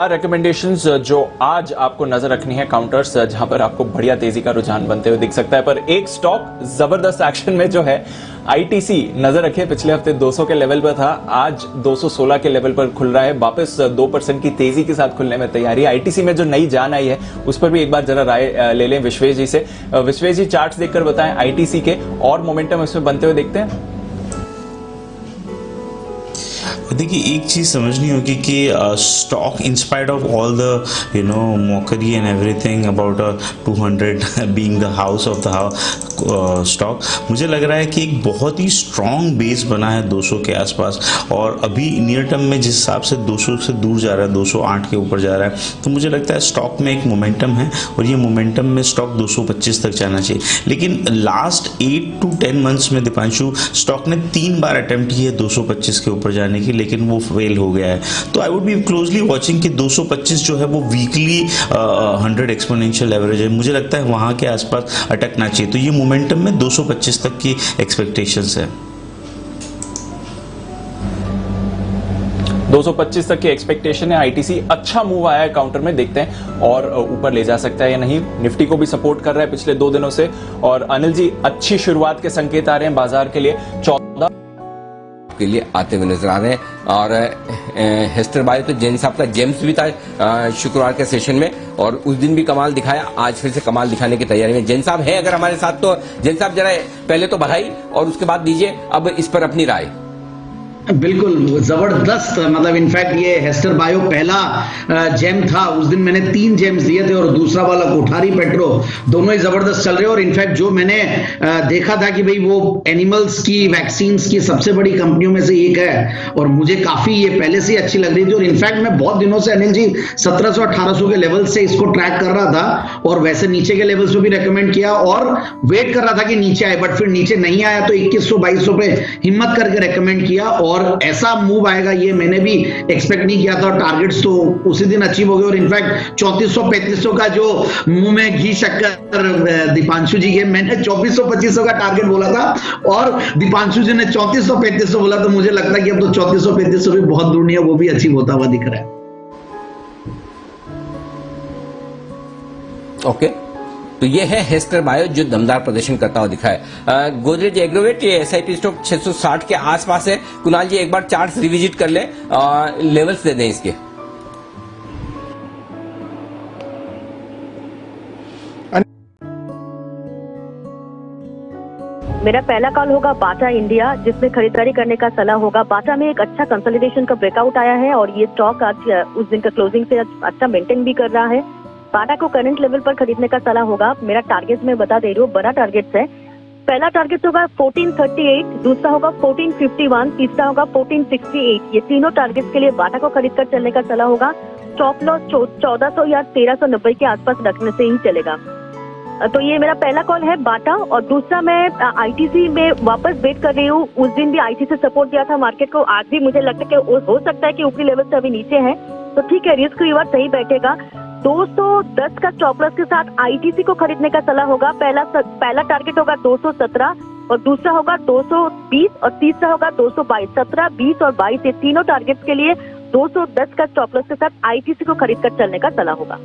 Recommendations जो आज आपको नजर रखनी है काउंटर्स जहां पर आपको बढ़िया तेजी का रुझान बनते हुए दिख सकता है, पर एक स्टॉक जबरदस्त एक्शन में जो है आईटीसी नजर रखिए। पिछले हफ्ते 200 के लेवल पर था, आज 216 के लेवल पर खुल रहा है, वापस 2% की तेजी के साथ खुलने में तैयारी। आईटीसी में जो नई जान आई है उस पर भी एक बार जरा राय ले लें विश्वेश जी से। विश्वेश जी, चार्ट्स देखकर बताएं आईटीसी के और मोमेंटम इसमें बनते हुए देखते हैं। देखिए, एक चीज़ समझनी होगी कि stock inspired of all the mockery and everything about 200 being the house of the stock, मुझे लग रहा है कि एक बहुत ही स्ट्रॉन्ग बेस बना है 200 के आसपास, और अभी नियर टर्म में जिस हिसाब से 200 से दूर जा रहा है, 208 के ऊपर जा रहा है, तो मुझे लगता है स्टॉक में एक मोमेंटम है और ये मोमेंटम में स्टॉक 225 तक जाना चाहिए। लेकिन लास्ट 8 to 10 मंथ्स में दीपांशु, स्टॉक ने 3 बार अटेम्प्ट की है 225 के ऊपर जाने की, लेकिन वो फेल हो गया है। तो I would be closely watching कि 225 जो है वो वीकली 100 एक्सपोनेंशियल एवरेज है, मुझे लगता है वहां के आसपास अटकना चाहिए। तो ये मोमेंटम में 225 तक की एक्सपेक्टेशंस है। 225 तक की एक्सपेक्टेशन है। आईटीसी अच्छा मूव आया है काउंटर में, देखते हैं और ऊपर ले जा सकता है या नहीं। निफ्टी को भी सपोर्ट कर रहा है पिछले 2 दिनों से। और अनिल जी, अच्छी शुरुआत के संकेत आ रहे हैं बाजार के लिए, 14 के लिए आते हुए नजर आ रहे हैं। और हेस्टर बायो तो जैन साहब का जेम्स भी था शुक्रवार के सेशन में, और उस दिन भी कमाल दिखाया, आज फिर से कमाल दिखाने की तैयारी में जैन साहब है अगर हमारे साथ। तो जैन साहब, जरा पहले तो बधाई और उसके बाद दीजिए अब इस पर अपनी राय। बिल्कुल जबरदस्त, मतलब इनफैक्ट ये हेस्टर बायो पहला जेम था, उस दिन मैंने 3 जेम्स दिए थे और दूसरा वाला कोठारी पेट्रो, दोनों ही जबरदस्त चल रहे हैं। और इनफैक्ट जो मैंने देखा था कि भाई वो एनिमल्स की वैक्सीन्स की सबसे बड़ी कंपनियों में से एक है और मुझे काफी ये पहले से अच्छी लग रही थी। और इनफैक्ट मैं बहुत दिनों से अनिल जी 1700-1800 के लेवल से इसको ट्रैक कर रहा था और वैसे नीचे के लेवल्स पे भी रेकमेंड किया और वेट कर रहा था कि नीचे आए, बट फिर नीचे नहीं आया तो 2100-2200 पे हिम्मत करके रेकमेंड किया। और ऐसा मूव आएगा ये मैंने भी एक्सपेक्ट नहीं किया था, और टारगेट्स तो उसी दिन अचीव हो गए। और इनफैक्ट 3400-3500 का जो मुंह में घी शक्कर दीपांशु जी के, मैंने 2400-2500 का टारगेट बोला था और दीपांशु जी ने 3400-3500 बोला, तो मुझे लगता है कि अब तो 3400-3500 भी बहुत दूर नहीं है, वो भी अचीव होता हुआ दिख रहा है। ओके, तो ये है हेस्टर बायो जो दमदार प्रदर्शन करता हुआ दिखा है। गोदरेज एग्रोवेट ये एसआईपी स्टॉक 660 के आसपास है। कुणाल जी, एक बार चार्ट्स रिविजिट कर ले, लेवल्स दे दें इसके। मेरा पहला कॉल होगा बाटा इंडिया, जिसमें खरीदारी करने का सलाह होगा। बाटा में एक अच्छा कंसोलिडेशन का ब्रेकआउट आया है और ये स्टॉक आज उस दिन का क्लोजिंग से अच्छा मेंटेन भी कर रहा है। बाटा को करंट लेवल पर खरीदने का सलाह होगा। मेरा टारगेट मैं बता दे रही हूँ, बड़ा टारगेट है। पहला टारगेट होगा 1438, दूसरा होगा 1451, तीसरा होगा 1468। ये तीनों टारगेट के लिए बाटा को खरीद कर चलने का सलाह होगा। स्टॉप लॉस 1400 या 1390 के आसपास रखने से ही चलेगा। तो ये मेरा पहला कॉल है बाटा। और दूसरा, मैं आईटीसी में वापस वेट कर रही हूँ। उस दिन भी आईटीसी सपोर्ट दिया था मार्केट को, आज भी मुझे लगता है कि हो सकता है कि ऊपरी लेवल से अभी नीचे है, तो ठीक है, रिस्क रिवार्ड सही बैठेगा। 210 का स्टॉप लॉस के साथ आईटीसी को खरीदने का सलाह होगा। पहला टारगेट होगा 217 और दूसरा होगा 220 और तीसरा होगा 222। 17, 20 और 22 ये तीनों टारगेट्स के लिए 210 का स्टॉप लॉस के साथ आईटीसी को खरीद कर चलने का सलाह होगा।